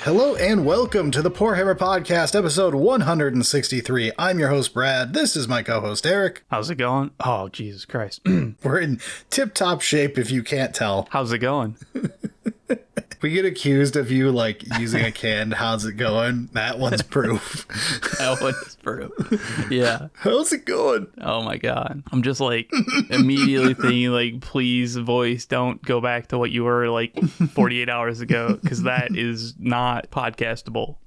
Hello and welcome to the Poor Hammer Podcast, episode 163. I'm your host, Brad. This is my co-host, Eric. How's it going? Oh, Jesus Christ. We're in tip-top shape if you can't tell. How's it going? We get accused of you, using a canned how's it going? That one's proof. That one's proof. Yeah. How's it going? Oh, my God. I'm just, immediately thinking, please, voice, don't go back to what you were, 48 hours ago, because that is not podcastable.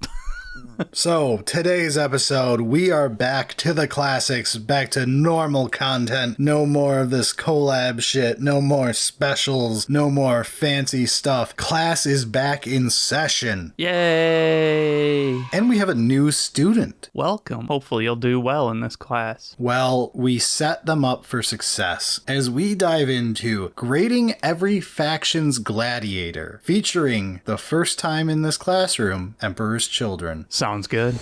So, today's episode, we are back to the classics, back to normal content. No more of this collab shit, no more specials, no more fancy stuff. Class is back in session. Yay! And we have a new student. Welcome. Hopefully you'll do well in this class. Well, we set them up for success as we dive into grading every faction's gladiator, featuring the first time in this classroom, Emperor's Children. Sounds good.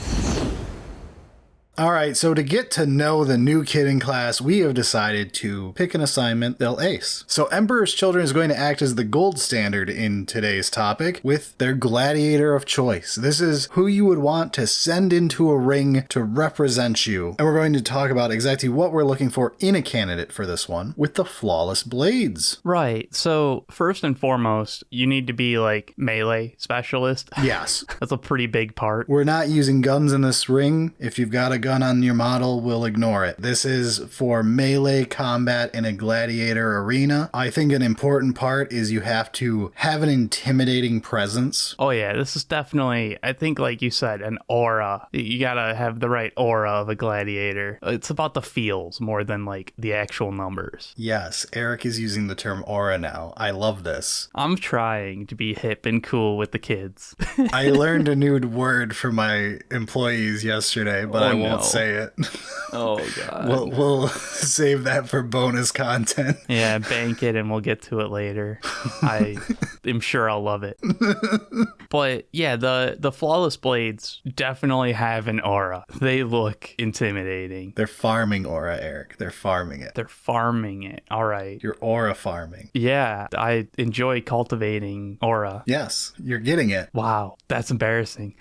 All right, so to get to know the new kid in class, we have decided to pick an assignment they'll ace. So Emperor's Children is going to act as the gold standard in today's topic with their gladiator of choice. This is who you would want to send into a ring to represent you. And we're going to talk about exactly what we're looking for in a candidate for this one with the flawless blades. Right. So first and foremost, you need to be melee specialist. Yes. That's a pretty big part. We're not using guns in this ring. If you've got a gun on your model, we'll ignore it. This is for melee combat in a gladiator arena. I think an important part is you have to have an intimidating presence. Oh yeah, this is definitely, I think like you said, an aura. You gotta have the right aura of a gladiator. It's about the feels more than the actual numbers. Yes, Eric is using the term aura now. I love this. I'm trying to be hip and cool with the kids. I learned a new word for my employees yesterday, but I won't say it. Oh god. We'll save that for bonus content. Yeah, bank it and we'll get to it later. I am sure I'll love it. But yeah, the flawless blades definitely have an aura. They look intimidating. They're farming aura, Eric. They're farming it. They're farming it. All right. You're aura farming. Yeah, I enjoy cultivating aura. Yes, you're getting it. Wow, that's embarrassing.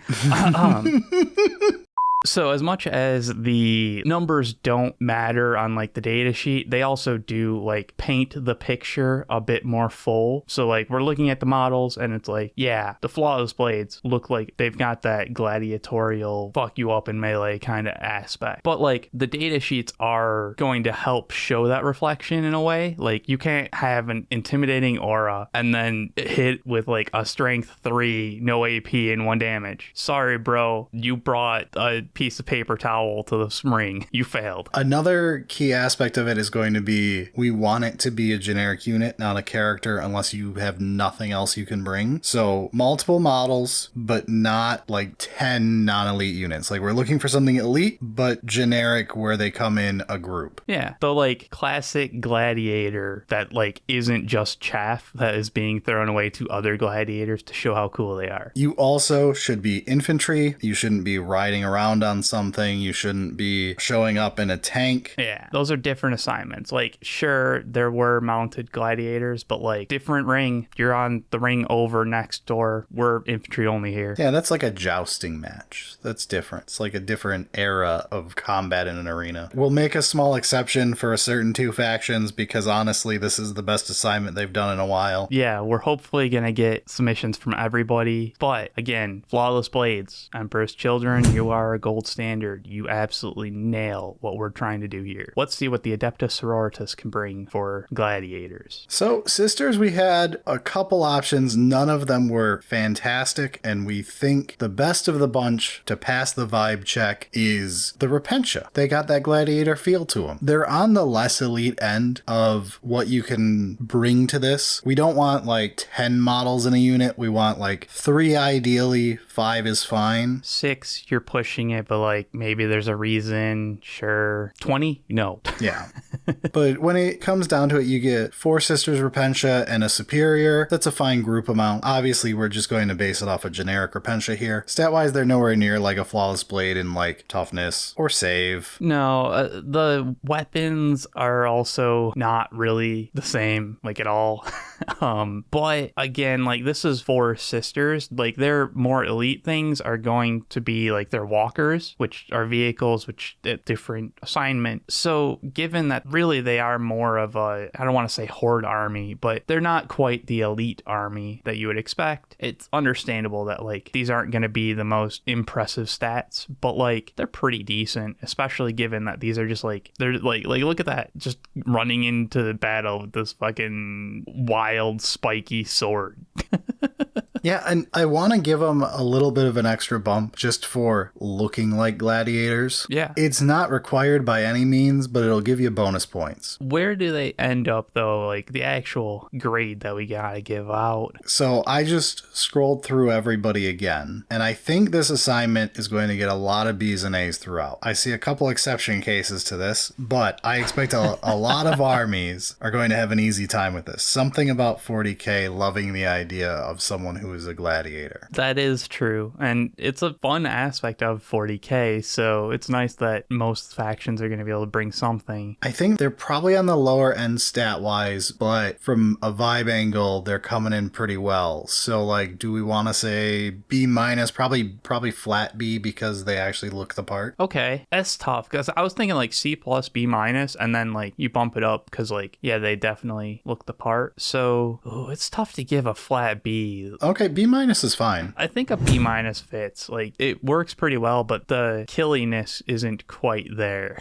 So as much as the numbers don't matter on the data sheet, they also do paint the picture a bit more full. So we're looking at the models and it's yeah, the flawless blades look like they've got that gladiatorial fuck you up in melee kind of aspect. But the data sheets are going to help show that reflection in a way. You can't have an intimidating aura and then hit with a strength 3, no AP and 1 damage. Sorry, bro, you brought a piece of paper towel to the ring. You failed. Another key aspect of it is going to be we want it to be a generic unit, not a character, unless you have nothing else you can bring. So multiple models, but not 10 non-elite units. We're looking for something elite, but generic where they come in a group. Yeah. The classic gladiator that isn't just chaff that is being thrown away to other gladiators to show how cool they are. You also should be infantry. You shouldn't be riding around on something. You shouldn't be showing up in a tank. Yeah, those are different assignments. Sure, there were mounted gladiators, but different ring. You're on the ring over next door. We're infantry only here. Yeah, that's a jousting match. That's different. It's a different era of combat in an arena. We'll make a small exception for a certain 2 factions because honestly, this is the best assignment they've done in a while. Yeah, we're hopefully gonna get submissions from everybody. But again, flawless blades, Emperor's Children, you are a gold standard. You absolutely nail what we're trying to do here. Let's see what the Adepta Sororitas can bring for gladiators. So, sisters, we had a couple options. None of them were fantastic, and we think the best of the bunch to pass the vibe check is the Repentia. They got that gladiator feel to them. They're on the less elite end of what you can bring to this. We don't want 10 models in a unit. We want 3 ideally, 5 is fine. 6, you're pushing it, but like maybe there's a reason. Sure. 20? No. Yeah. But when it comes down to it, you get 4 Sisters Repentia and a Superior. That's a fine group amount. Obviously, we're just going to base it off a generic Repentia here. Stat-wise, they're nowhere near like a Flawless Blade in like toughness or save. No, the weapons are also not really the same, like at all. But again, like this is 4 sisters. Like their more elite things are going to be like their walkers, which are vehicles, which different assignment. So given that really they are more of a, I don't want to say horde army, but they're not quite the elite army that you would expect. It's understandable that like these aren't going to be the most impressive stats, but like they're pretty decent, especially given that these are just like, they're like look at that, just running into battle with this fucking wild spiky sword. Yeah, and I want to give them a little bit of an extra bump just for looking like gladiators. Yeah. It's not required by any means, but it'll give you bonus points. Where do they end up, though? Like, the actual grade that we gotta give out? So I just scrolled through everybody again, and I think this assignment is going to get a lot of B's and A's throughout. I see a couple exception cases to this, but I expect a lot of armies are going to have an easy time with this. Something about 40k loving the idea of someone who is a gladiator. That is true, and it's a fun aspect of 40k, so it's nice that most factions are going to be able to bring something. I think they're probably on the lower end stat-wise, but from a vibe angle, they're coming in pretty well. So, like, do we want to say B-? Probably flat B because they actually look the part? Okay, that's tough, because I was thinking, like, C+, B-, and then, like, you bump it up, because, like, yeah, they definitely look the part. So, it's tough to give a flat B. Okay, B- is fine. I think a B- fits. Like, it works pretty well, but the killiness isn't quite there.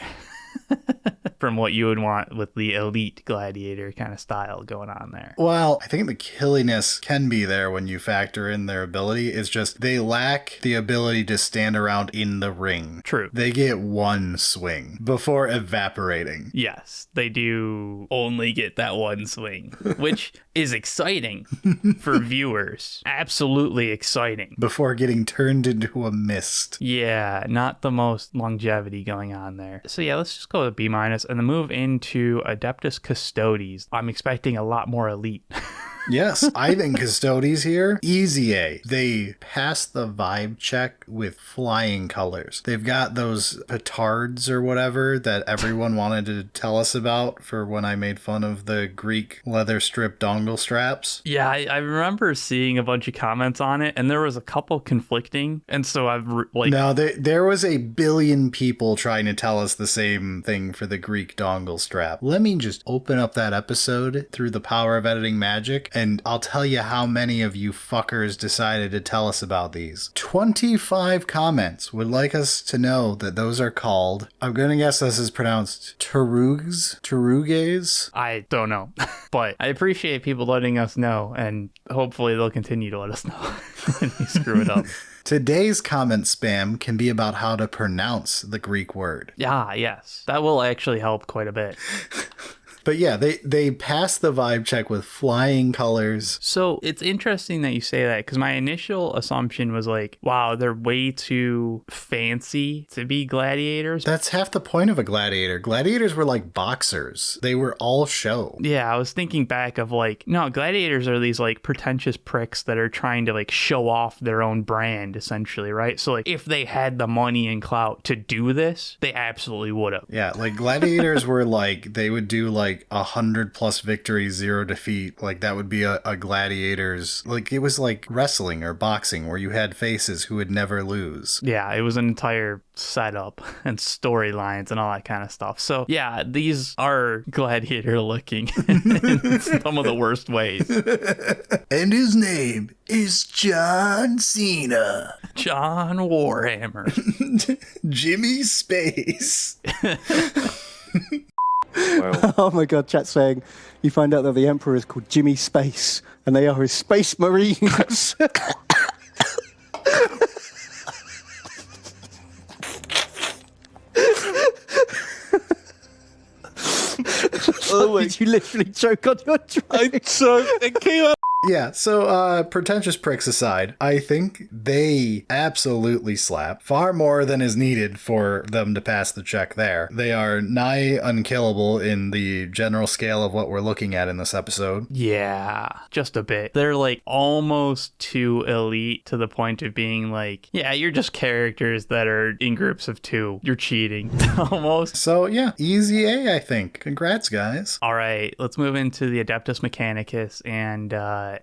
From what you would want with the elite gladiator kind of style going on there. Well, I think the killiness can be there when you factor in their ability. It's just they lack the ability to stand around in the ring. True. They get one swing before evaporating. Yes, they do only get that one swing, which is exciting for viewers. Absolutely exciting. Before getting turned into a mist. Yeah, not the most longevity going on there. So yeah, let's just go with B- and then move into Adeptus Custodes. I'm expecting a lot more elite. Yes, I think Custodes here, easy A. They pass the vibe check with flying colors. They've got those petards or whatever that everyone wanted to tell us about for when I made fun of the Greek leather strip dongle straps. Yeah, I remember seeing a bunch of comments on it, and there was a couple conflicting, and so I've No, there was a billion people trying to tell us the same thing for the Greek dongle strap. Let me just open up that episode through the power of editing magic, and I'll tell you how many of you fuckers decided to tell us about these. 25 comments would like us to know that those are called, I'm going to guess this is pronounced Taruges? I don't know, but I appreciate people letting us know, and hopefully they'll continue to let us know when we screw it up. Today's comment spam can be about how to pronounce the Greek word. Yeah, yes. That will actually help quite a bit. But yeah, they pass the vibe check with flying colors. So it's interesting that you say that, because my initial assumption was like, wow, they're way too fancy to be gladiators. That's half the point of a gladiator. Gladiators were like boxers. They were all show. Yeah, I was thinking back of like, no, gladiators are these like pretentious pricks that are trying to like show off their own brand, essentially, right? So like if they had the money and clout to do this, they absolutely would have. Yeah, like gladiators were like, they would do like 100+ victories, 0 defeat. Like that would be a gladiator's, like it was like wrestling or boxing where you had faces who would never lose. Yeah, it was an entire setup and storylines and all that kind of stuff. So yeah, these are gladiator looking in some of the worst ways. And his name is John Cena. John Warhammer. Jimmy Space. Wow. Oh my god, chat's saying you find out that the Emperor is called Jimmy Space and they are his Space Marines. Oh my. Did you literally choke on your drink? I choked. It came out Yeah, so pretentious pricks aside, I think they absolutely slap far more than is needed for them to pass the check there. They are nigh unkillable in the general scale of what we're looking at in this episode. Yeah, just a bit. They're like almost too elite to the point of being like, yeah, you're just characters that are in groups of two. You're cheating almost. So yeah, easy A, I think. Congrats, guys. All right, let's move into the Adeptus Mechanicus, and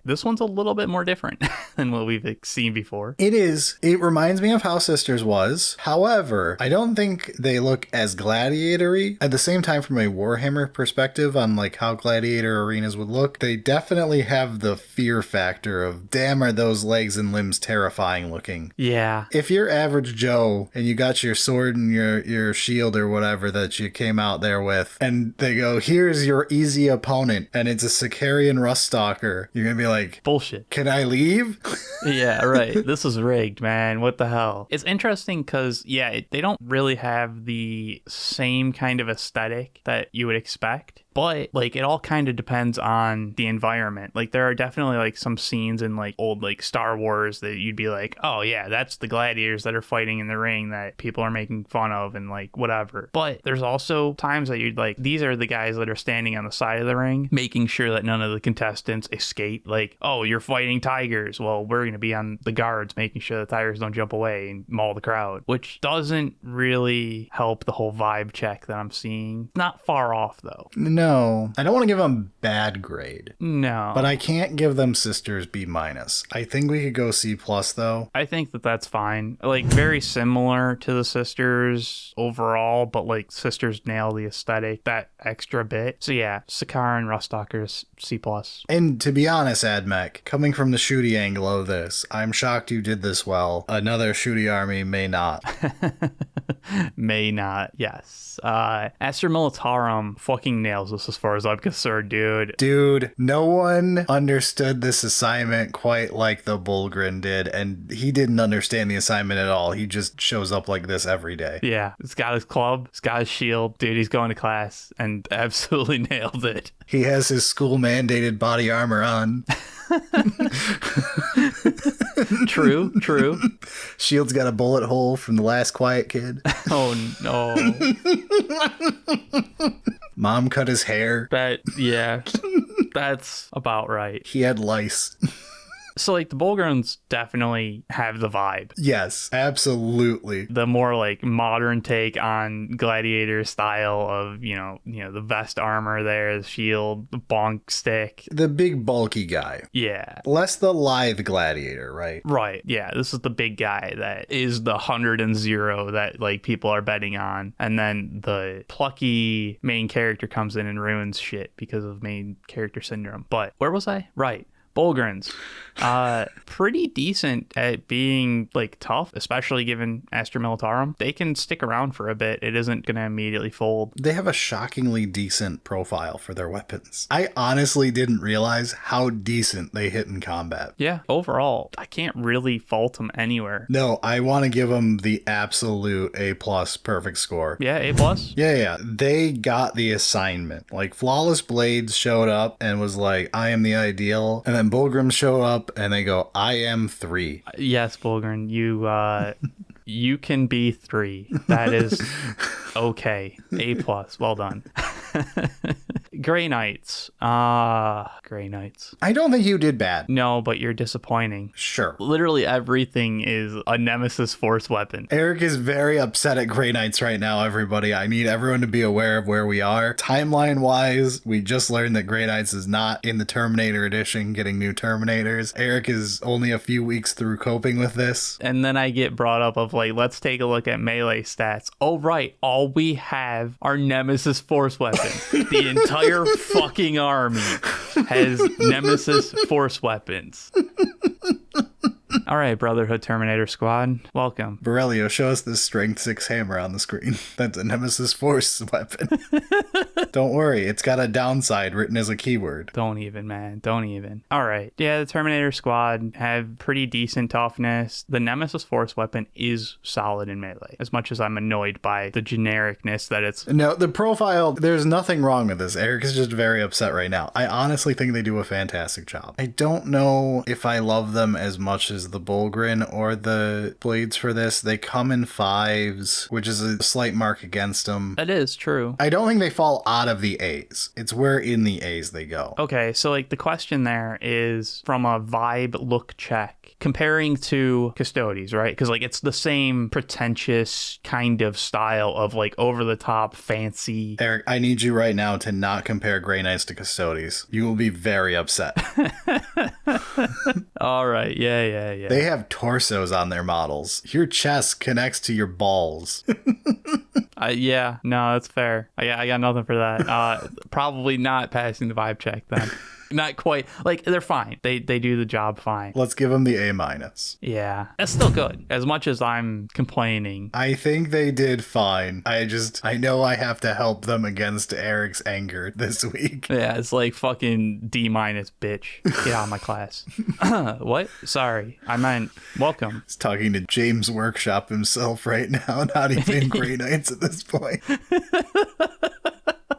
this one's a little bit more different than what we've seen before. It is. It reminds me of how Sisters was. However, I don't think they look as gladiatory. At the same time, from a Warhammer perspective on like how gladiator arenas would look, they definitely have the fear factor of, damn, are those legs and limbs terrifying looking. Yeah. If you're average Joe and you got your sword and your shield or whatever that you came out there with, and they go, here's your easy opponent, and it's a Sicarian Ruststalker, you're gonna be like, bullshit. Can I leave? Yeah, right. This is rigged, man. What the hell? It's interesting because, yeah, they don't really have the same kind of aesthetic that you would expect. But, like, it all kind of depends on the environment. Like, there are definitely, like, some scenes in, like, old, like, Star Wars that you'd be like, oh, yeah, that's the gladiators that are fighting in the ring that people are making fun of and, like, whatever. But there's also times that you'd, like, these are the guys that are standing on the side of the ring, making sure that none of the contestants escape. Like, oh, you're fighting tigers. Well, we're going to be on the guards, making sure the tigers don't jump away and maul the crowd, which doesn't really help the whole vibe check that I'm seeing. Not far off, though. No, I don't want to give them bad grade. No. But I can't give them Sisters B-. I think we could go C+ though. I think that that's fine. Like, very similar to the Sisters overall, but like Sisters nail the aesthetic that extra bit. So yeah, Sakaar and Ruststalkers C+. And to be honest, Admech, coming from the shooty angle of this, I'm shocked you did this well. Another shooty army may not. May not, yes. Astra Militarum fucking nails this as far as I'm concerned, dude. Dude, no one understood this assignment quite like the Bulgrin did, and he didn't understand the assignment at all. He just shows up like this every day. Yeah, he's got his club, he's got his shield. Dude, he's going to class and absolutely nailed it. He has his school-mandated body armor on. True. Shield's got a bullet hole from the last Quiet Kid. Oh, no. Mom cut his hair. That's about right. He had lice. So, like, the Bulgrins definitely have the vibe. Yes, absolutely. The more, like, modern take on Gladiator style of, you know, the vest armor there, the shield, the bonk stick. The big bulky guy. Yeah. Less the lithe gladiator, right? Right, yeah. This is the big guy that is the 100 and 0 that, like, people are betting on. And then the plucky main character comes in and ruins shit because of main character syndrome. But where was I? Right. Bulgrins. Pretty decent at being like tough, especially given Astra Militarum. They can stick around for a bit. It isn't going to immediately fold. They have a shockingly decent profile for their weapons. I honestly didn't realize how decent they hit in combat. Yeah, overall, I can't really fault them anywhere. No, I want to give them the absolute A+ perfect score. Yeah, A+? Yeah. They got the assignment. Like, Flawless Blades showed up and was like, I am the ideal. And then Bulgrims show up and they go, I am 3. Yes, Bulgrin, you can be 3. That is okay. A+. Well done. Grey Knights. Grey Knights. I don't think you did bad. No, but you're disappointing. Sure. Literally everything is a Nemesis force weapon. Eric is very upset at Grey Knights right now, everybody. I need everyone to be aware of where we are. Timeline-wise, we just learned that Grey Knights is not in the Terminator edition getting new Terminators. Eric is only a few weeks through coping with this. And then I get brought up of like, let's take a look at melee stats. Oh, right. All we have are Nemesis force weapons. The entire fucking army has Nemesis force weapons. All right, Brotherhood Terminator Squad, welcome. Borrelio, show us this Strength 6 hammer on the screen. That's a Nemesis Force weapon. Don't worry, it's got a downside written as a keyword. Don't even, man. Don't even. All right. Yeah, the Terminator Squad have pretty decent toughness. The Nemesis Force weapon is solid in melee, as much as I'm annoyed by the genericness that it's... No, the profile, there's nothing wrong with this. Eric is just very upset right now. I honestly think they do a fantastic job. I don't know if I love them as much as the Bullgrin or the blades for this. They come in 5s, which is a slight mark against them. That is true. I don't think they fall out of the A's. It's where in the A's they go. Okay, so like the question there is from a vibe look check, comparing to Custodes, right? Because like it's the same pretentious kind of style of like over the top fancy. Eric, I need you right now to not compare Grey Knights to Custodes. You will be very upset. All right, yeah. They have torsos on their models. Your chest connects to your balls. Yeah, no, that's fair. I got nothing for that. Probably not passing the vibe check then. Not quite. Like, they're fine. They do the job fine. Let's give them the A-. Yeah, that's still good. As much as I'm complaining. I think they did fine. I know I have to help them against Eric's anger this week. Yeah, it's like fucking D-, bitch. Get out of my class. What? Sorry. I meant welcome. He's talking to James Workshop himself right now, not even Grey Knights at this point.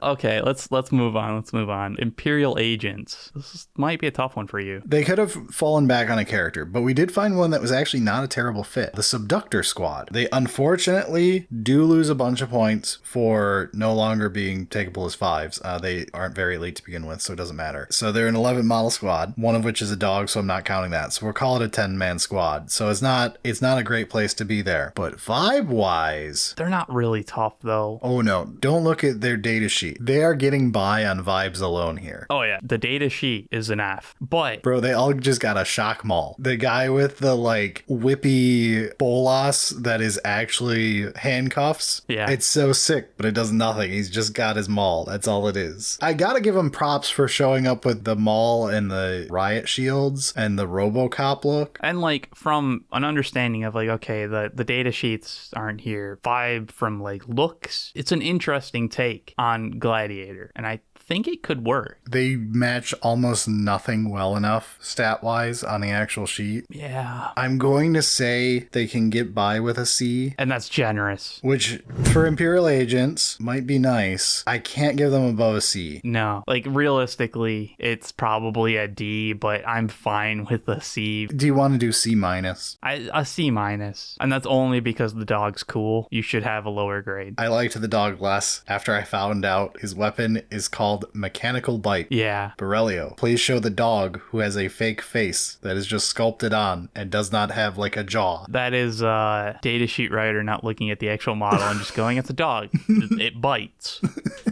Okay, let's move on. Let's move on. Imperial Agents. Might be a tough one for you. They could have fallen back on a character, but we did find one that was actually not a terrible fit. The Subductor Squad. They unfortunately do lose a bunch of points for no longer being takeable as 5s. They aren't very elite to begin with, so it doesn't matter. So they're an 11 model squad, one of which is a dog, so I'm not counting that. So we'll call it a 10-man squad. So it's not a great place to be there. But vibe-wise... They're not really tough, though. Oh no, don't look at their data sheet. They are getting by on vibes alone here. Oh yeah, the data sheet is an F. But bro, they all just got a shock maul. The guy with the like whippy bolas that is actually handcuffs. Yeah, it's so sick, but it does nothing. He's just got his maul. That's all it is. I gotta give him props for showing up with the maul and the riot shields and the RoboCop look. And like from an understanding of like, okay, the data sheets aren't here. Vibe from like looks. It's an interesting take on Gladiator, and I think it could work. They match almost nothing well enough stat-wise on the actual sheet. Yeah. I'm going to say they can get by with a C. And that's generous. Which, for Imperial Agents, might be nice. I can't give them above a C. No. Like, realistically, it's probably a D, but I'm fine with a C. Do you want to do C-? A C-. And that's only because the dog's cool. You should have a lower grade. I liked the dog less after I found out his weapon is called Mechanical Bite. Yeah. Borrelio, please show the dog who has a fake face that is just sculpted on and does not have like a jaw. That is datasheet writer not looking at the actual model and just going, it's a dog. It bites.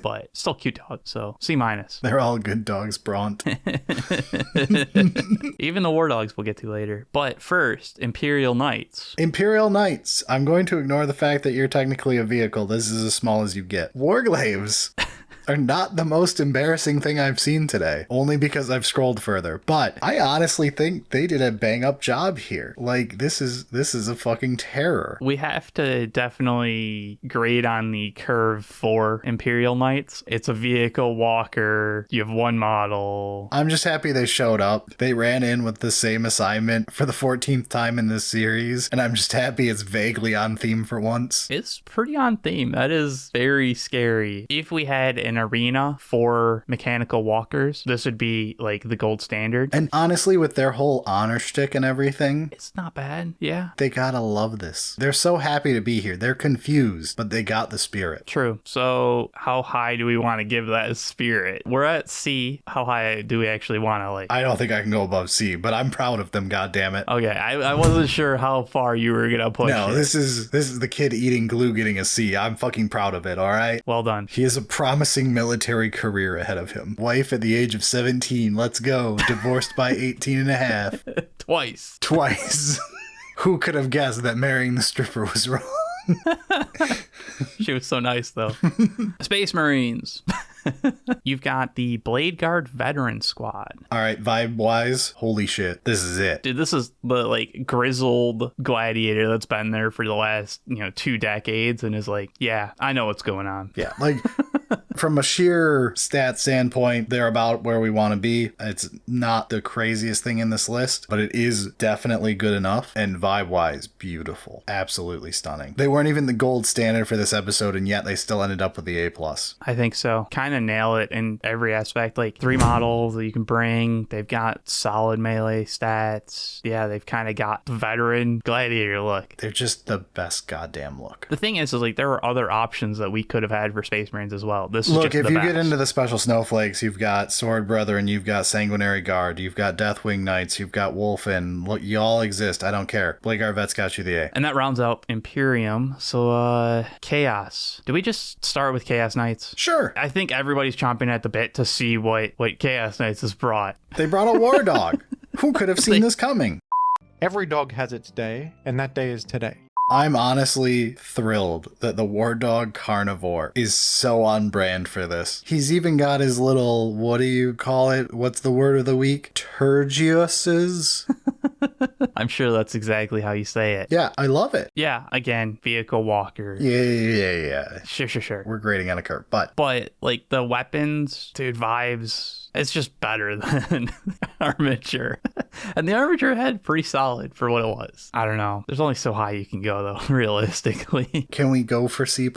But still cute dog, so C-. They're all good dogs, Bront. Even the war dogs we'll get to later. But first, Imperial Knights. Imperial Knights. I'm going to ignore the fact that you're technically a vehicle. This is as small as you get. Warglaves are not the most embarrassing thing I've seen today, only because I've scrolled further. But I honestly think they did a bang up job here. Like, this is a fucking terror. We have to definitely grade on the curve for Imperial Knights. It's a vehicle walker. You have one model. I'm just happy they showed up. They ran in with the same assignment for the 14th time in this series, and I'm just happy it's vaguely on theme for once. It's pretty on theme. That is very scary. If we had an arena for mechanical walkers, this would be like the gold standard. And honestly, with their whole honor shtick and everything, it's not bad. Yeah. They gotta love this. They're so happy to be here. They're confused, but they got the spirit. True. So how high do we want to give that spirit? We're at C. How high do we actually want to like? I don't think I can go above C, but I'm proud of them, goddammit. Okay. I wasn't sure how far you were gonna push No, it. this is the kid eating glue getting a C. I'm fucking proud of it, alright? Well done. He has a promising military career ahead of him. Wife at the age of 17, let's go. Divorced by 18 and a half. Twice. Who could have guessed that marrying the stripper was wrong? She was so nice, though. Space Marines. You've got the Blade Guard Veteran Squad. All right, vibe-wise, holy shit, this is it. Dude, this is the like grizzled gladiator that's been there for the last, 2 decades and is like, yeah, I know what's going on. Yeah, like from a sheer stat standpoint, they're about where we want to be. It's not the craziest thing in this list, but it is definitely good enough. And vibe-wise, beautiful. Absolutely stunning. They weren't even the gold standard for this episode, and yet they still ended up with the A+. I think so. Kind of nail it in every aspect. Like 3 models that you can bring. They've got solid melee stats. Yeah, they've kind of got the veteran gladiator look. They're just the best goddamn look. The thing is like there were other options that we could have had for Space Marines as well. This is Look, just if the you best. get into the special snowflakes, you've got Sword Brethren, you've got Sanguinary Guard, you've got Deathwing Knights, you've got Wolfen. Look, you all exist. I don't care. Blade Guard Vets got you the A. And that rounds out Imperium. So, Chaos. Do we just start with Chaos Knights? Sure. I think everybody's chomping at the bit to see what Chaos Knights has brought. They brought a war dog. Who could have seen this coming? Every dog has its day, and that day is today. I'm honestly thrilled that the War Dog Carnivore is so on brand for this. He's even got his little, what do you call it? What's the word of the week? Turgiuses? I'm sure that's exactly how you say it. Yeah, I love it. Yeah, again, vehicle walker. Yeah. Sure. We're grading on a curve, but But, like, the weapons, dude, vibes, it's just better than Armature. And the Armature head, pretty solid for what it was. I don't know. There's only so high you can go, though, realistically. can we go for C+?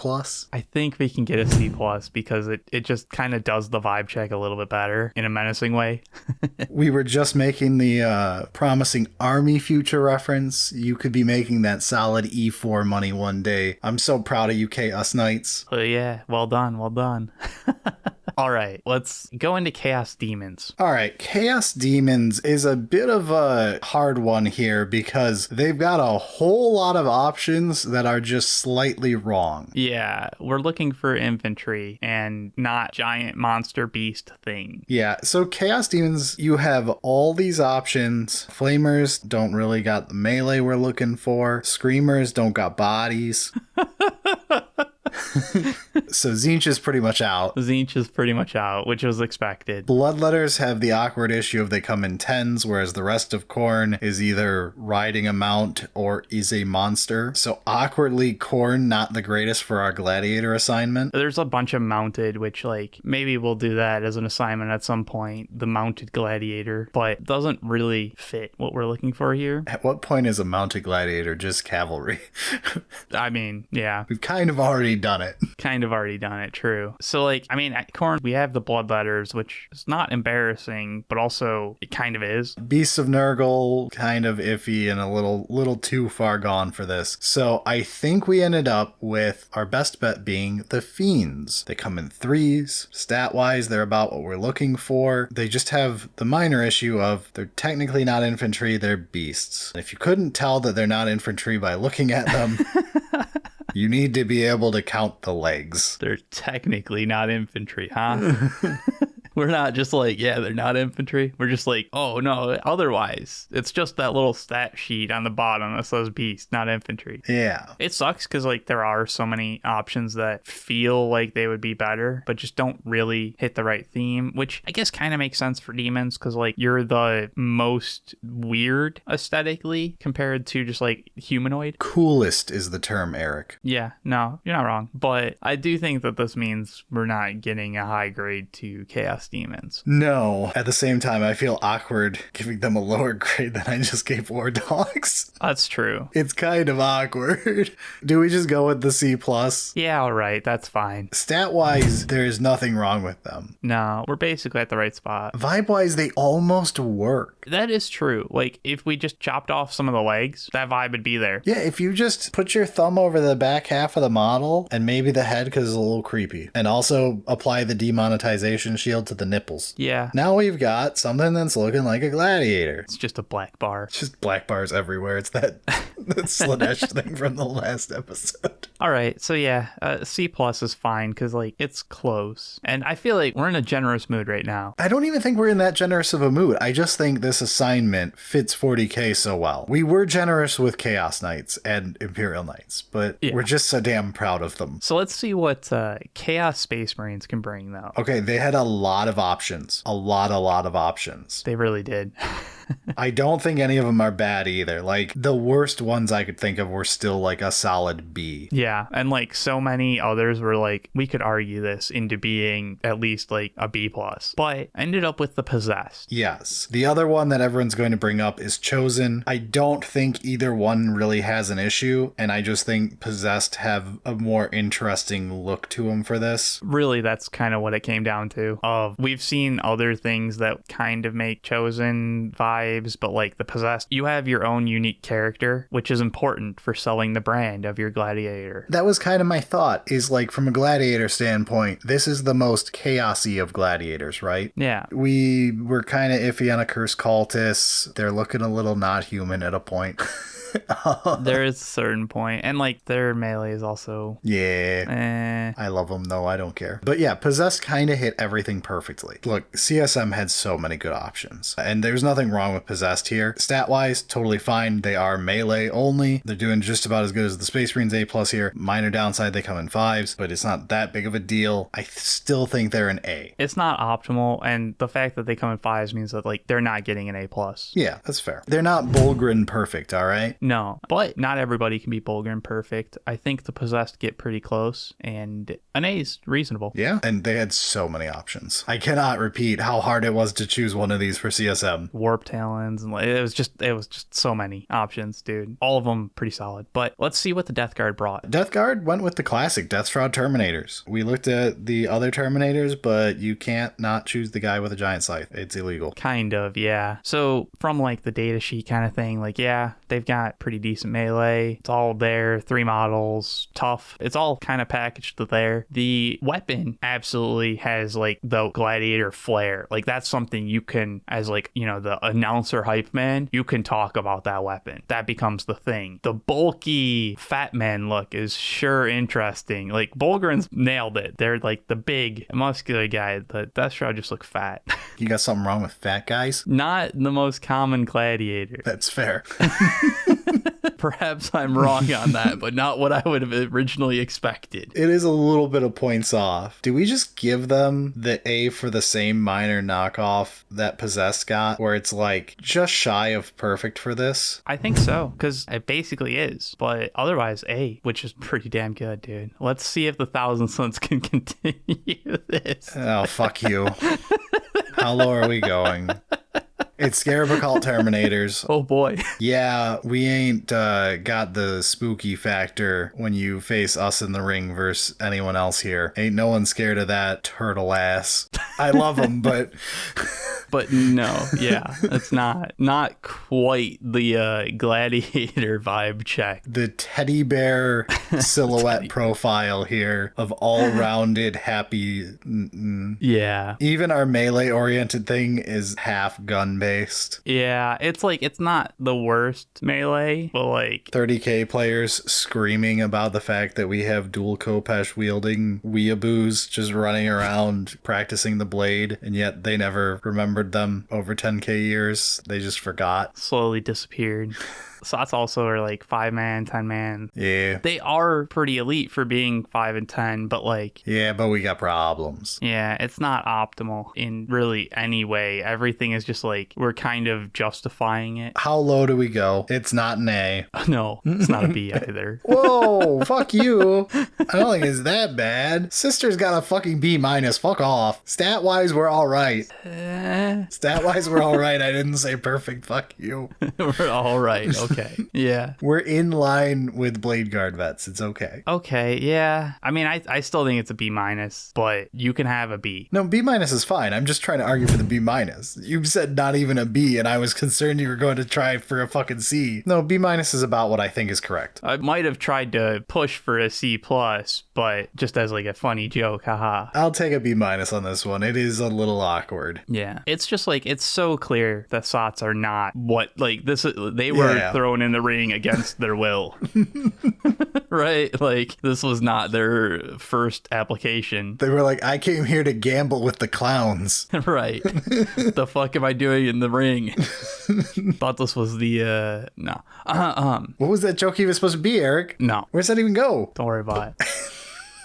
I think we can get a C+ because it just kind of does the vibe check a little bit better in a menacing way. We were just making the promising army future reference. You could be making that solid E4 money one day. I'm so proud of you, Chaos Knights. Yeah, well done. All right, let's go into Chaos Demons. All right, Chaos Demons is a bit of a hard one here because they've got a whole lot of options that are just slightly wrong. Yeah, we're looking for infantry and not giant monster beast thing. Yeah, so Chaos Demons, you have all these options. Flamers don't really got the melee we're looking for. Screamers don't got bodies. So Tzeentch is pretty much out. Tzeentch is pretty much out, which was expected. Bloodletters have the awkward issue of they come in 10s, whereas the rest of Khorne is either riding a mount or is a monster. So awkwardly, Khorne not the greatest for our Gladiator assignment. There's a bunch of mounted, which like maybe we'll do that as an assignment at some point, the mounted Gladiator, but doesn't really fit what we're looking for here. At what point is a mounted Gladiator just cavalry? I mean, yeah. We've kind of already done it. Kind of already done it, true. So like, I mean, at Khorne, we have the Bloodletters, which is not embarrassing, but also it kind of is. Beasts of Nurgle, kind of iffy and a little too far gone for this. So I think we ended up with our best bet being the Fiends. They come in 3s. Stat-wise, they're about what we're looking for. They just have the minor issue of they're technically not infantry, they're beasts. If you couldn't tell that they're not infantry by looking at them, you need to be able to count the legs. They're technically not infantry, huh? We're not just like, yeah, they're not infantry. We're just like, oh, no, otherwise. It's just that little stat sheet on the bottom that says beast, not infantry. Yeah. It sucks because, like, there are so many options that feel like they would be better, but just don't really hit the right theme, which I guess kind of makes sense for demons because, like, you're the most weird aesthetically compared to just, like, humanoid. Coolest is the term, Eric. Yeah, no, you're not wrong. But I do think that this means we're not getting a high grade to Chaos Demons. No. At the same time, I feel awkward giving them a lower grade than I just gave War Dogs. That's true. It's kind of awkward. Do we just go with the C+? Yeah, all right. That's fine. Stat-wise, there is nothing wrong with them. No, we're basically at the right spot. Vibe-wise, they almost work. That is true. Like, if we just chopped off some of the legs, that vibe would be there. Yeah, if you just put your thumb over the back half of the model and maybe the head because it's a little creepy. And also apply the demonetization shield to the nipples. Yeah. Now we've got something that's looking like a gladiator. It's just a black bar. It's just black bars everywhere. It's that That Slanesh thing from the last episode. All right, so yeah, C plus is fine because like it's close, and I feel like we're in a generous mood right now. I don't even think we're in that generous of a mood. I just think this assignment fits 40k so well. We were generous with Chaos Knights and Imperial Knights, but we're just so damn proud of them. So let's see what Chaos Space Marines can bring, though. Okay, they had a lot of options. A lot of options. They really did. I don't think any of them are bad either. Like, the worst ones I could think of were still like a solid B. Yeah, and like so many others were like, we could argue this into being at least like a B plus, but I ended up with the Possessed. Yes. The other one that everyone's going to bring up is Chosen. I don't think either one really has an issue, and I just think Possessed have a more interesting look to them for this. Really, that's kind of what it came down to. We've seen other things that kind of make Chosen vibes, but like the Possessed, you have your own unique character, which is important for selling the brand of your Gladiator. That was kind of my thought, is like from a Gladiator standpoint, this is the most chaosy of Gladiators, right? Yeah. We were kind of iffy on a Cursed Cultists. They're looking a little not human at a point. There is a certain point, and like their melee is also I love them though, I don't care. But yeah, Possessed kind of hit everything perfectly. Look, CSM had so many good options, and there's nothing wrong with Possessed here. Stat wise, totally fine. They are melee only. They're doing just about as good as the Space Marines A plus here. Minor downside, they come in 5s, but it's not that big of a deal. I still think they're an A. It's not optimal, and the fact that they come in 5s means that like they're not getting an A plus. Yeah, that's fair. They're not Bulgrin perfect, all right? No, but not everybody can be Bulgrin perfect. I think the Possessed get pretty close, and an A is reasonable. Yeah, and they had so many options. I cannot repeat how hard it was to choose one of these for CSM. Warp Talons, and it was just so many options, dude. All of them pretty solid. But let's see what the Death Guard brought. Death Guard went with the classic Death Shroud Terminators. We looked at the other Terminators, but you can't not choose the guy with a giant scythe. It's illegal. Kind of, yeah. So from like the data sheet kind of thing, like yeah, they've got pretty decent melee. It's all there, 3 models, tough. It's all kind of packaged there. The weapon absolutely has like the Gladiator flair. Like that's something you can, as like, you know, the announcer hype man, you can talk about that weapon. That becomes the thing. The bulky fat man look is sure interesting. Like Bulgrin's nailed it. They're like the big muscular guy. The Death Shroud just look fat. You got something wrong with fat guys? Not the most common Gladiator. That's fair. Perhaps I'm wrong on that, but not what I would have originally expected. It is a little bit of points off. Do we just give them the A for the same minor knockoff that Possessed got, where it's like just shy of perfect for this? I think so, because it basically is, but otherwise A, which is pretty damn good, dude. Let's see if the Thousand Suns can continue this. Oh, fuck you. How low are we going? It's Scarab Occult Terminators. Oh boy. Yeah, we ain't got the spooky factor when you face us in the ring versus anyone else here. Ain't no one scared of that turtle ass. I love him, but... But no, yeah, it's not quite the Gladiator vibe check. The teddy bear silhouette profile here of all-rounded happy... Yeah. Even our melee-oriented thing is half gun-based. Yeah, it's like, it's not the worst melee, but like... 30k players screaming about the fact that we have dual Khopesh-wielding weeaboos just running around practicing the blade, and yet they never remembered them over 10k years. They just forgot. Slowly disappeared. Sots also are like 5-man, 10-man. Yeah. They are pretty elite for being 5 and 10, but like... Yeah, but we got problems. Yeah, it's not optimal in really any way. Everything is just like, we're kind of justifying it. How low do we go? It's not an A. No, it's not a B either. Whoa, fuck you. I don't think it's that bad. Sister's got a fucking B minus. Fuck off. Stat-wise, we're all right. Stat-wise, we're all right. I didn't say perfect. Fuck you. We're all right. Okay. Yeah. We're in line with Blade Guard vets. It's okay. Okay. Yeah. I mean, I still think it's a B minus, but you can have a B. No, B minus is fine. I'm just trying to argue for the B minus. You said not even even a B, and I was concerned you were going to try for a fucking C. No, B- is about what I think is correct. I might have tried to push for a C+, but just as like a funny joke, haha. I'll take a B- on this one. It is a little awkward. Yeah. It's just like, it's so clear that Sots are not what, like, this, they were thrown in the ring against their will. Right? Like, this was not their first application. They were like, I came here to gamble with the clowns. Right. The fuck am I doing in the ring? Thought this was the, no. What was that joke he was supposed to be, Eric? No. Where's that even go? Don't worry about it.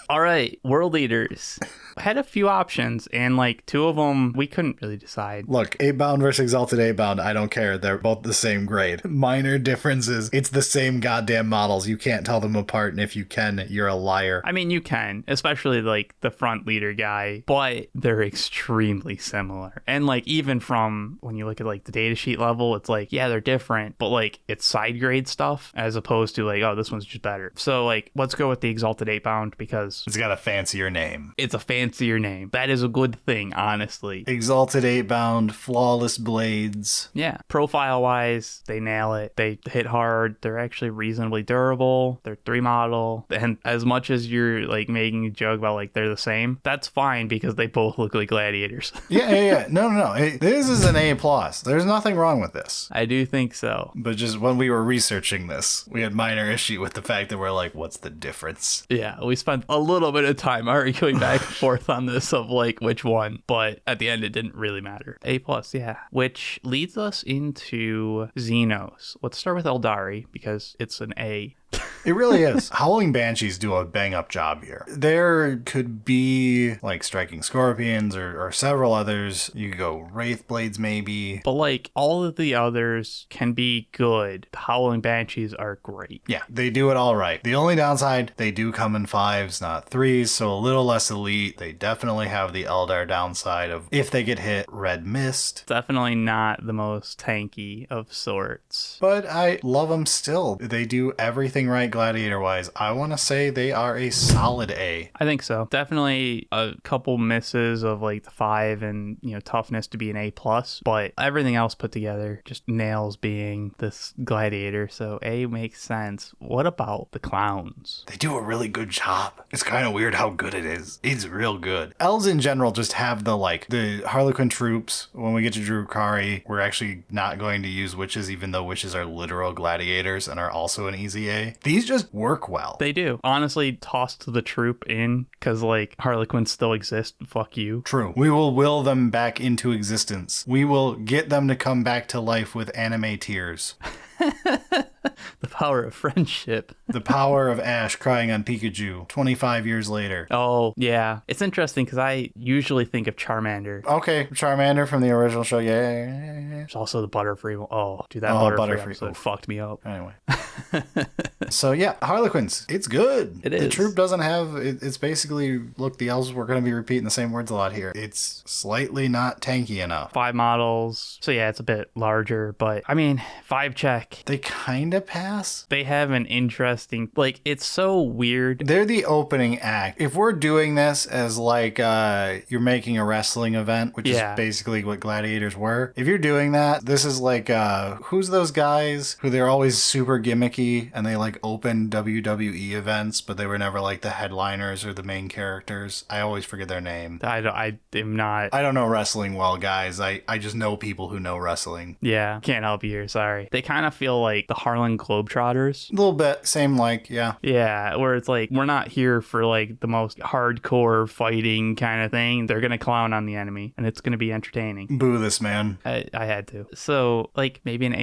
All right, world leaders. I had a few options, and like two of them we couldn't really decide. Look, A-Bound versus Exalted A-Bound, I don't care. They're both the same grade. Minor differences. It's the same goddamn models. You can't tell them apart, and if you can, you're a liar. I mean, you can, especially like the front leader guy, but they're extremely similar. And like even from when you look at like the datasheet level, it's like, yeah, they're different, but like it's side grade stuff as opposed to like, oh, this one's just better. So like, let's go with the Exalted A-Bound because it's got a fancier name. It's a fancier name. That is a good thing, honestly. Exalted 8-bound, flawless blades. Yeah. Profile wise, they nail it. They hit hard. They're actually reasonably durable. They're 3 model. And as much as you're like making a joke about like they're the same, that's fine because they both look like gladiators. Yeah. No. This is an A+. There's nothing wrong with this. I do think so. But just when we were researching this, we had minor issue with the fact that we're like, what's the difference? Yeah, we spent a little bit of time arguing back and forth on this of like which one, but at the end it didn't really matter. A+, yeah. Which leads us into Xenos. Let's start with Aeldari because it's an A. It really is. Howling Banshees do a bang-up job here. There could be, like, Striking Scorpions or several others. You could go Wraith Blades, maybe. But, like, all of the others can be good. The Howling Banshees are great. Yeah, they do it all right. The only downside, they do come in 5s, not 3s, so a little less elite. They definitely have the Eldar downside of, if they get hit, Red Mist. Definitely not the most tanky of sorts. But I love them still. They do everything right gladiator-wise. I want to say they are a solid A. I think so. Definitely a couple misses of like the 5 and, you know, toughness to be an A+, but everything else put together just nails being this gladiator, so A makes sense. What about the clowns? They do a really good job. It's kind of weird how good it is. It's real good. Elves in general just have the Harlequin troops. When we get to Drukhari, we're actually not going to use witches, even though witches are literal gladiators and are also an easy A. These just work well. They do. Honestly, tossed the troop in because like Harlequins still exist. Fuck you. True. We will will them back into existence. We will get them to come back to life with anime tears. The power of friendship. The power of Ash crying on Pikachu 25 years later. Oh, yeah. It's interesting because I usually think of Charmander. Okay, Charmander from the original show. Yeah. There's also the Butterfree one. Oh, dude, that Butterfree episode fucked me up. Anyway. So yeah, Harlequins. It's good. It is. The troop doesn't have... It's basically... Look, the elves, we're going to be repeating the same words a lot here. It's slightly not tanky enough. 5 models. So yeah, it's a bit larger, but I mean, 5 check. They kind of pass. They have an interesting... Like, it's so weird. They're the opening act. If we're doing this as like you're making a wrestling event, which is basically what gladiators were. If you're doing that, this is like... who's those guys who they're always super gimmicky and they like open WWE events, but they were never like the headliners or the main characters? I always forget their name. I am not... I don't know wrestling well, guys. I just know people who know wrestling. Yeah, can't help you here, sorry. They kind of feel like the Harlem Globetrotters. A little bit. Same like, yeah. Yeah, where it's like, we're not here for like the most hardcore fighting kind of thing. They're going to clown on the enemy, and it's going to be entertaining. Boo this man. I had to. So, like, maybe an A-.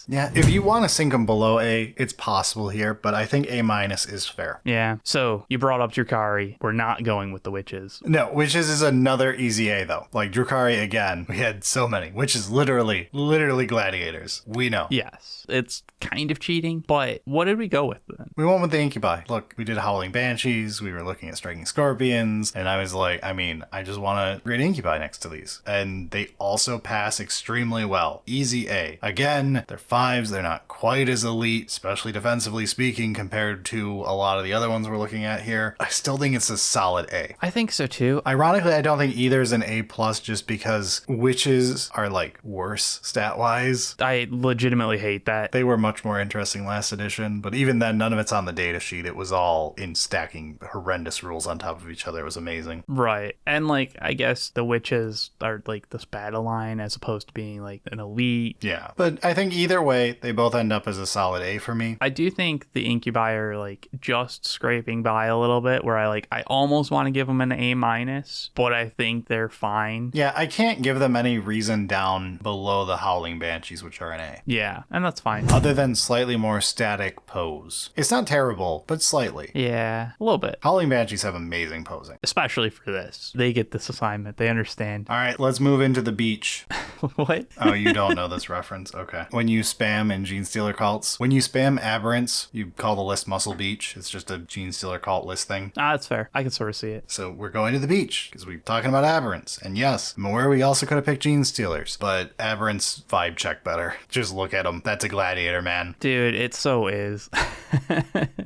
Yeah, if you want to sink them below A, it's possible here, but I think A- is fair. Yeah. So, you brought up Drukhari. We're not going with the witches. No, witches is another easy A, though. Like, Drukhari, again, we had so many. Witches, literally gladiators. We know. Yes. It's kind of cheating, but what did we go with then? We went with the Incubi. Look, we did Howling Banshees, we were looking at Striking Scorpions, and I was like, I just want to grade Incubi next to these. And they also pass extremely well. Easy A. Again, they're 5s, they're not quite as elite, especially defensively. defensively speaking, compared to a lot of the other ones we're looking at here, I still think it's a solid A. I think so too. Ironically, I don't think either is an A plus just because witches are like worse stat wise. I legitimately hate that. They were much more interesting last edition, but even then, none of it's on the data sheet. It was all in stacking horrendous rules on top of each other. It was amazing. Right. And like, I guess the witches are like this battle line as opposed to being like an elite. Yeah. But I think either way, they both end up as a solid A for me. I do think the incubi are like just scraping by a little bit where I almost want to give them an A minus, but I think they're fine. Yeah, I can't give them any reason down below the Howling Banshees, which are an A. Yeah, and that's fine. Other than slightly more static pose. It's not terrible, but slightly. Yeah, a little bit. Howling Banshees have amazing posing. Especially for this. They get this assignment. They understand. All right, let's move into the beach. What? Oh, you don't know this reference? Okay. When you spam in Genestealer Cults, when you spam Aberrants, you call the list Muscle Beach. It's just a Genestealer Cult list thing. That's fair. I can sort of see it. So we're going to the beach because we're talking about Aberrants. And yes, I'm aware we also could have picked Genestealers, but Aberrants vibe check better. Just look at them. That's a Gladiator, man. Dude, it so is.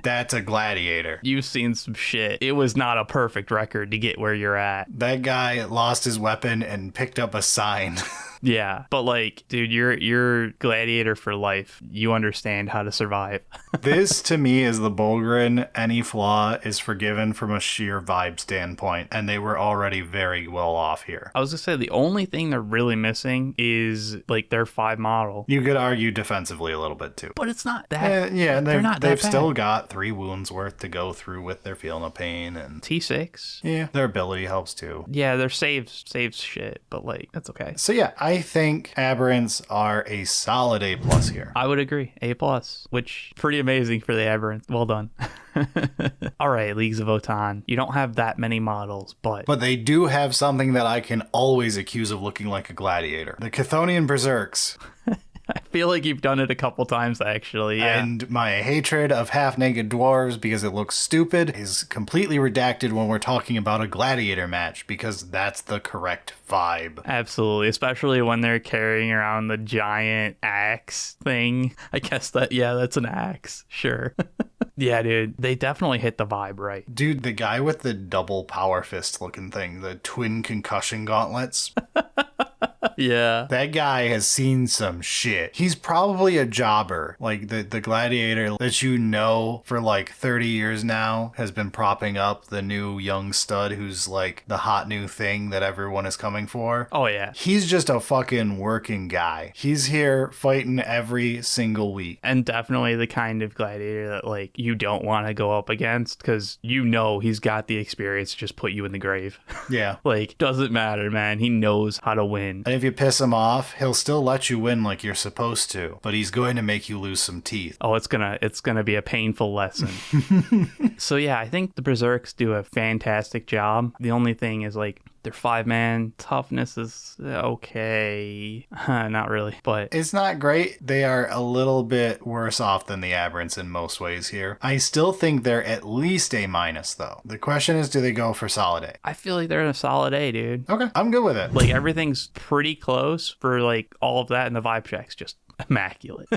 That's a Gladiator. You've seen some shit. It was not a perfect record to get where you're at. That guy lost his weapon and picked up a sign. Yeah, but like, dude, you're Gladiator for life. You understand how to survive. This, to me, is the Bulgrin. Any flaw is forgiven from a sheer vibe standpoint, and they were already very well off here. I was gonna say, the only thing they're really missing is like their 5 model. You could argue defensively a little bit, too. But it's not that. Yeah, they're not that they've bad. still got 3 wounds worth to go through with their feeling of pain, and T6. yeah, their ability helps, too. Yeah, their saves shit, but like, that's okay. So yeah, I think Aberrants are a solid A plus here. I would agree. A+, which pretty amazing for the Aberrant. Well done. All right, Leagues of Votann. You don't have that many models, but they do have something that I can always accuse of looking like a Gladiator. The Chthonian Berserks. I feel like you've done it a couple times, actually. Yeah. And my hatred of half-naked dwarves because it looks stupid is completely redacted when we're talking about a Gladiator match, because that's the correct vibe. Absolutely, especially when they're carrying around the giant axe thing. I guess that's an axe. Sure. Yeah, dude, they definitely hit the vibe right. Dude, the guy with the double power fist looking thing, the twin concussion gauntlets. Yeah. That guy has seen some shit. He's probably a jobber. Like the Gladiator that you know for like 30 years now has been propping up the new young stud who's like the hot new thing that everyone is coming for. Oh, yeah. He's just a fucking working guy. He's here fighting every single week. And definitely the kind of Gladiator that like you don't want to go up against because you know he's got the experience to just put you in the grave. Yeah. Like, doesn't matter, man. He knows how to win. And if you piss him off, he'll still let you win like you're supposed to, but he's going to make you lose some teeth. Oh, it's gonna be a painful lesson. So yeah, I think the Berserks do a fantastic job. The only thing is like their 5-man toughness is okay. Not really, but it's not great. They are a little bit worse off than the Aberrants in most ways here. I still think they're at least A minus though. The question is, do they go for solid A? I feel like they're in a solid A, dude. Okay, I'm good with it. Like everything's pretty close for like all of that, and the vibe check's just immaculate.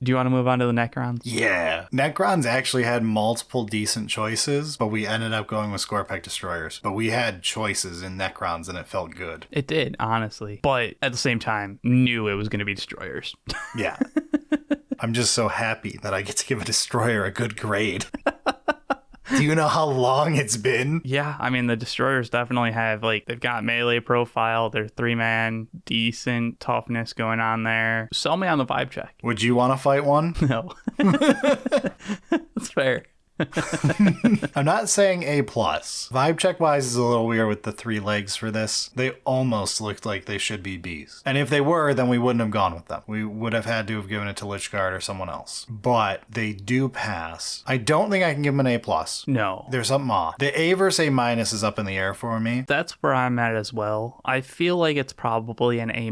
Do you want to move on to the Necrons? Yeah. Necrons actually had multiple decent choices, but we ended up going with Scorpec Destroyers. But we had choices in Necrons and it felt good. It did, honestly. But at the same time, knew it was going to be Destroyers. Yeah. I'm just so happy that I get to give a Destroyer a good grade. Do you know how long it's been? Yeah, I mean, the Destroyers definitely have, like, they've got melee profile, they're 3-man, decent toughness going on there. Sell me on the vibe check. Would you want to fight one? No. That's fair. I'm not saying A+. Vibe check wise is a little weird with the 3 legs for this. They almost looked like they should be Bs. And if they were, then we wouldn't have gone with them. We would have had to have given it to LiQWYD or someone else. But they do pass. I don't think I can give them an A+. No. There's something off. The A versus A- is up in the air for me. That's where I'm at as well. I feel like it's probably an A-.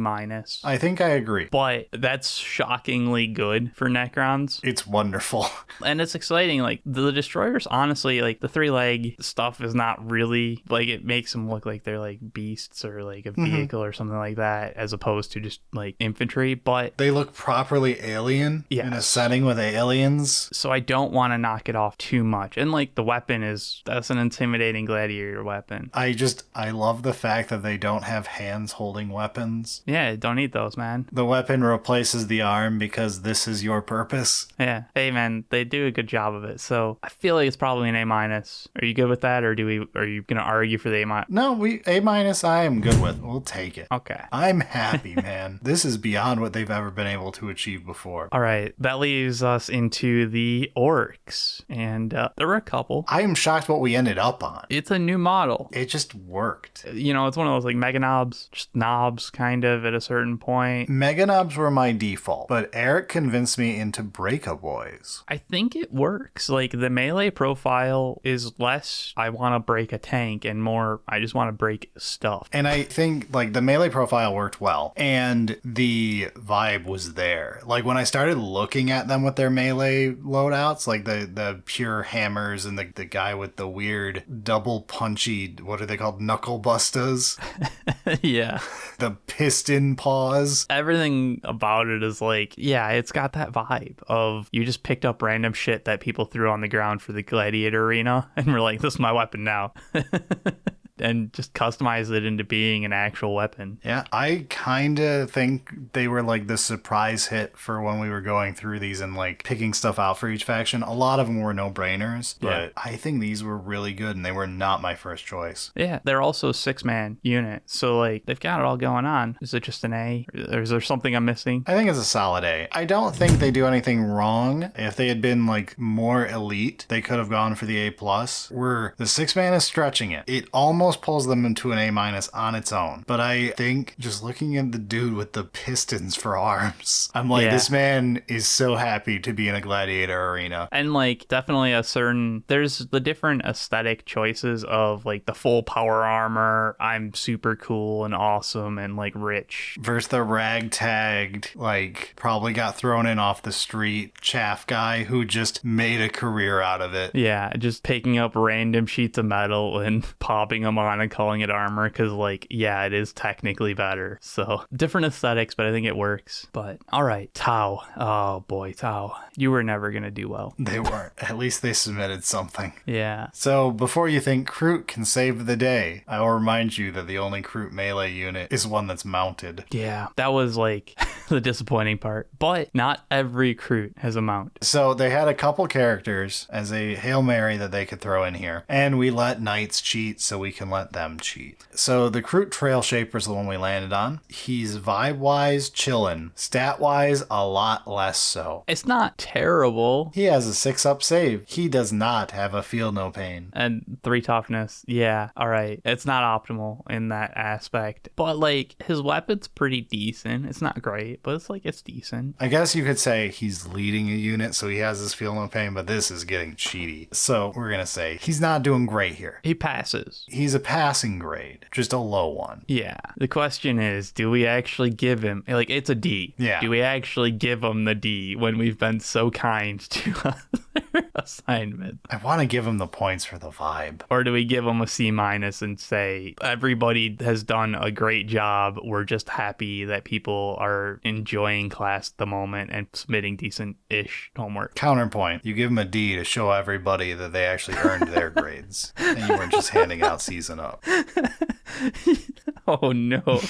I think I agree. But that's shockingly good for Necrons. It's wonderful. And it's exciting. Like, the destroyers, honestly, like the 3-leg stuff is not really like, it makes them look like they're like beasts or like a vehicle or something like that, as opposed to just like infantry. But They look properly alien in a Yes. setting with aliens. so I don't want to knock it off too much. And like the weapon that's an intimidating gladiator weapon. I love the fact that they don't have hands holding weapons. Yeah, don't need those, man. The weapon replaces the arm because this is your purpose. Yeah. Hey, man, they do a good job of it. So I feel like it's probably an A-. Are you good with that, or are you going to argue for the A-? No, A- I am good with. We'll take it. Okay. I'm happy, man. This is beyond what they've ever been able to achieve before. All right. That leaves us into the Orks. And there were a couple. I am shocked what we ended up on. It's a new model. It just worked. You know, it's one of those like mega knobs, just knobs kind of at a certain point. Mega knobs were my default, but Eric convinced me into Breaka Boys. I think it works. Like the melee profile is less, I want to break a tank, and more, I just want to break stuff. And I think like the melee profile worked well, and the vibe was there. Like when I started looking at them with their melee loadouts, like the pure hammers and the guy with the weird double punchy, what are they called? Knuckle bustas? Yeah. The piston paws. Everything about it is like, yeah, it's got that vibe of you just picked up random shit that people threw on the ground for the Gladiator arena and we're like, this is my weapon now. And just customize it into being an actual weapon. Yeah, I kind of think they were like the surprise hit for when we were going through these and like picking stuff out for each faction. A lot of them were no-brainers, but Yeah. I think these were really good and they were not my first choice. Yeah, they're also a 6-man unit. So, like, they've got it all going on. Is it just an A? Or is there something I'm missing? I think it's a solid A. I don't think they do anything wrong. If they had been like more elite, they could have gone for the A+. Where the 6-man is stretching it. It almost pulls them into an A- on its own. But I think just looking at the dude with the pistons for arms, I'm like, Yeah. this man is so happy to be in a gladiator arena. And, like, definitely there's the different aesthetic choices of, like, the full power armor. I'm super cool and awesome and, like, rich. Versus the ragtagged, like, probably got thrown in off the street chaff guy who just made a career out of it. Yeah, just picking up random sheets of metal and popping them on and calling it armor because, like, yeah, it is technically better. So different aesthetics, but I think it works. But all right, Tau. Oh boy, Tau. You were never going to do well. They weren't. At least they submitted something. Yeah. So before you think Kroot can save the day, I will remind you that the only Kroot melee unit is one that's mounted. Yeah, that was like the disappointing part. But not every Kroot has a mount. So they had a couple characters as a Hail Mary that they could throw in here. And we let Knights cheat so we can let them cheat. So the Kroot Trail Shaper is the one we landed on. He's vibe-wise chillin'. Stat-wise, a lot less so. It's not terrible. He has a 6-up save. He does not have a feel no pain. And 3 toughness. Yeah, all right. It's not optimal in that aspect. But, like, his weapon's pretty decent. It's not great, but it's decent. I guess you could say he's leading a unit, so he has this feel no pain, but this is getting cheaty. So we're gonna say he's not doing great here. He passes. He's a passing grade, just a low one. Yeah. The question is, do we actually give him, like, it's a D. Yeah. Do we actually give him the D when we've been so kind to other assignments? I want to give him the points for the vibe. Or do we give him a C- and say, everybody has done a great job. We're just happy that people are enjoying class at the moment and submitting decent-ish homework. Counterpoint, you give him a D to show everybody that they actually earned their grades. And you weren't just handing out season up. Oh, no.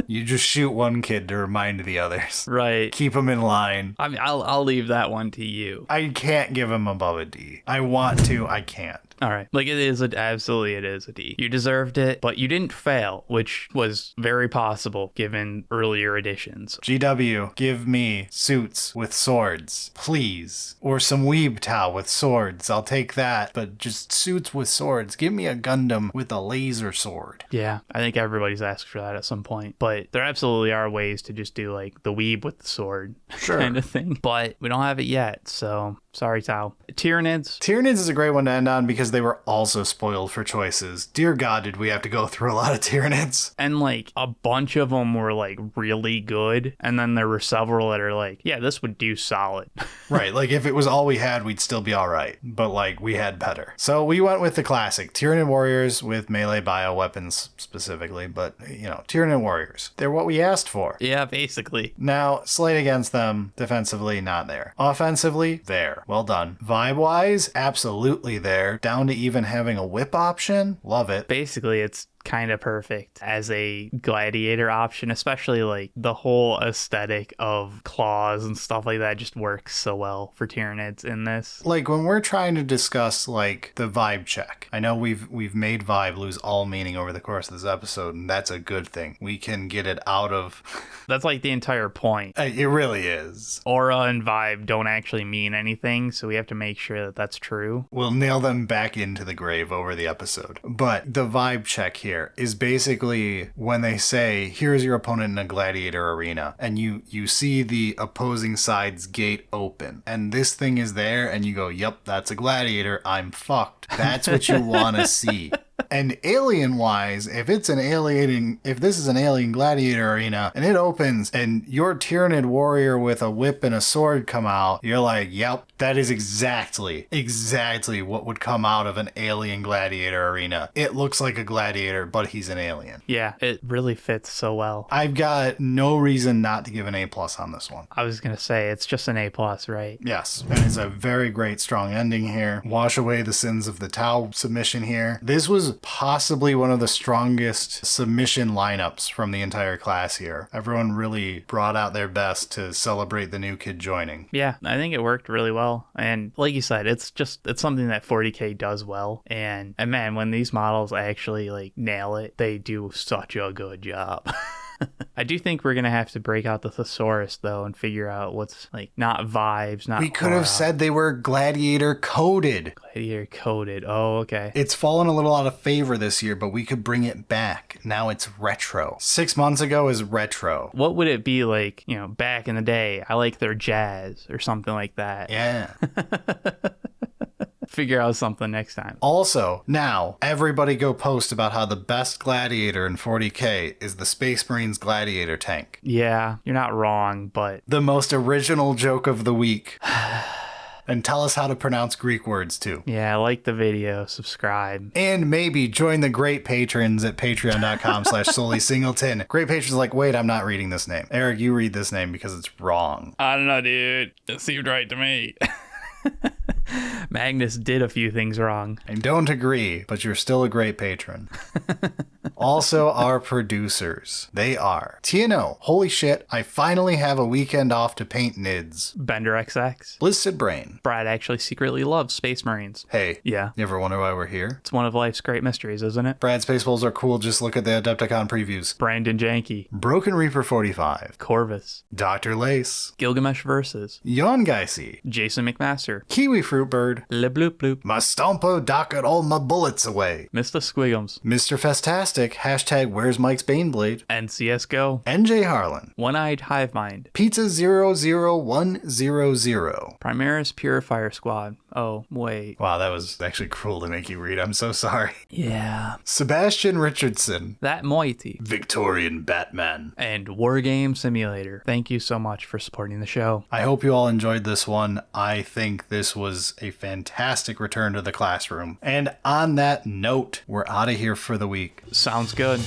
You just shoot one kid to remind the others. Right. Keep them in line. I mean, I'll leave that one to you. I can't give him above a D. I want to, I can't. All right. Like, it is a D. You deserved it, but you didn't fail, which was very possible given earlier editions. GW, give me suits with swords, please. Or some weeb Tau with swords. I'll take that. But just suits with swords. Give me a Gundam with a laser sword. Yeah, I think everybody's asked for that at some point. But there absolutely are ways to just do, like, the weeb with the sword Sure. kind of thing. But we don't have it yet, so Sorry, Tau. Tyranids. Tyranids is a great one to end on because they were also spoiled for choices. Dear God, did we have to go through a lot of Tyranids? And like a bunch of them were like really good. And then there were several that are like, yeah, this would do solid. Right, like if it was all we had, we'd still be all right. But like we had better. So we went with the classic Tyranid warriors with melee bioweapons specifically. But, you know, Tyranid warriors. They're what we asked for. Yeah, basically. Now, slate against them, defensively, not there. Offensively, there. Well done. Vibe-wise, absolutely there. Down to even having a whip option. Love it. Basically, it's kind of perfect as a gladiator option, especially like the whole aesthetic of claws and stuff like that just works so well for Tyranids in this. Like when we're trying to discuss like the vibe check, I know we've made vibe lose all meaning over the course of this episode, and that's a good thing. We can get it out of That's like the entire point. it really is. Aura and vibe don't actually mean anything, so we have to make sure that that's true. We'll nail them back into the grave over the episode. But the vibe check here is basically when they say, here's your opponent in a gladiator arena, and you see the opposing side's gate open, and this thing is there, and you go, yep, that's a gladiator, I'm fucked. That's what you want to see. And alien-wise, if this is an alien gladiator arena, and it opens, and your Tyranid warrior with a whip and a sword come out, you're like, yep, that is exactly what would come out of an alien gladiator arena. It looks like a gladiator, but he's an alien. Yeah, it really fits so well. I've got no reason not to give an A+ on this one. I was gonna say, it's just an A+, right? Yes, and it's a very great, strong ending here. Wash away the sins of the Tau submission here. This was possibly one of the strongest submission lineups from the entire class here. Everyone really brought out their best to celebrate the new kid joining. Yeah, I think it worked really well. And like you said, it's something that 40K does well. And man, when these models actually like nail it, they do such a good job. I do think we're going to have to break out the thesaurus, though, and figure out what's, like, not vibes, not We could have said they were gladiator coded. Gladiator coded. Oh, okay. It's fallen a little out of favor this year, but we could bring it back. Now it's retro. 6 months ago is retro. What would it be like, you know, back in the day? I like their jazz or something like that. Yeah. Figure out something next time. Also, now, everybody go post about how the best gladiator in 40K is the Space Marines gladiator tank. Yeah, you're not wrong, but... The most original joke of the week. And tell us how to pronounce Greek words, too. Yeah, like the video, subscribe. And maybe join the great patrons at patreon.com/solely-singleton. Great patrons are like, wait, I'm not reading this name. Eric, you read this name because it's wrong. I don't know, dude. It seemed right to me. Magnus did a few things wrong. I don't agree, but you're still a great patron. Also, our producers. They are TNO. Holy shit, I finally have a weekend off to paint nids. Bender XX. Blizzard Brain. Brad actually secretly loves Space Marines. Hey. Yeah. You ever wonder why we're here? It's one of life's great mysteries, isn't it? Brad, Spaceballs are cool. Just look at the Adepticon previews. Brandon Janke. Broken Reaper 45. Corvus. Dr. Lace. Gilgamesh Versus. Yon Geisy. Jason McMaster. Kiwi Fruitbird. Le Bloop Bloop. My Stompo docket all my bullets away. Mr. Squiggums. Mr. Festastic. Hashtag Where's Mike's Baneblade. And CSGO. NJ Harlan. One-Eyed Hive Mind. Pizza 00100. Primaris Purifier Squad. Oh, wait. Wow, that was actually cruel to make you read. I'm so sorry. Yeah. Sebastian Richardson. That Moiety. Victorian Batman. And Wargame Simulator. Thank you so much for supporting the show. I hope you all enjoyed this one. I think this was a fantastic return to the classroom. And on that note, we're out of here for the week. Sounds good.